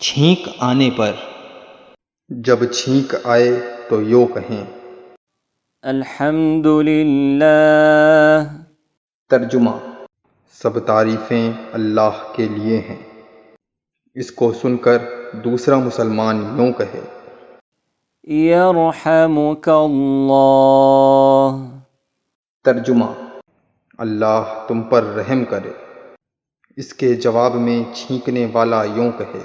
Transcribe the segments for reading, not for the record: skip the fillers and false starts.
چھینک آنے پر جب چھینک آئے تو یوں کہیں الحمدللہ۔ ترجمہ: سب تعریفیں اللہ کے لیے ہیں۔ اس کو سن کر دوسرا مسلمان یوں کہے یرحمک اللہ۔ ترجمہ: اللہ تم پر رحم کرے۔ اس کے جواب میں چھینکنے والا یوں کہے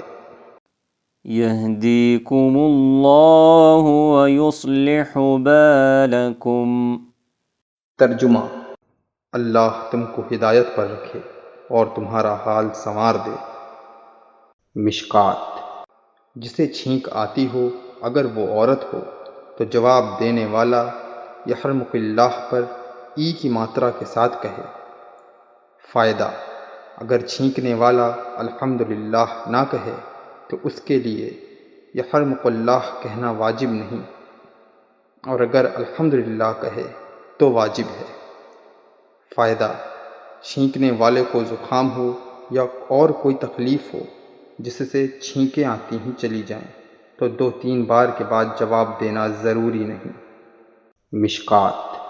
یہدیکم اللہ ویصلح بالکم۔ ترجمہ: اللہ تم کو ہدایت پر رکھے اور تمہارا حال سنوار دے۔ مشکات: جسے چھینک آتی ہو اگر وہ عورت ہو تو جواب دینے والا یرحمک اللہ پر ای کی ماترا کے ساتھ کہے۔ فائدہ: اگر چھینکنے والا الحمدللہ نہ کہے تو اس کے لیے یرحمک اللہ کہنا واجب نہیں، اور اگر الحمدللہ کہے تو واجب ہے۔ فائدہ: چھینکنے والے کو زکام ہو یا اور کوئی تکلیف ہو جس سے چھینکیں آتی ہی چلی جائیں تو 2-3 بار کے بعد جواب دینا ضروری نہیں۔ مشکات۔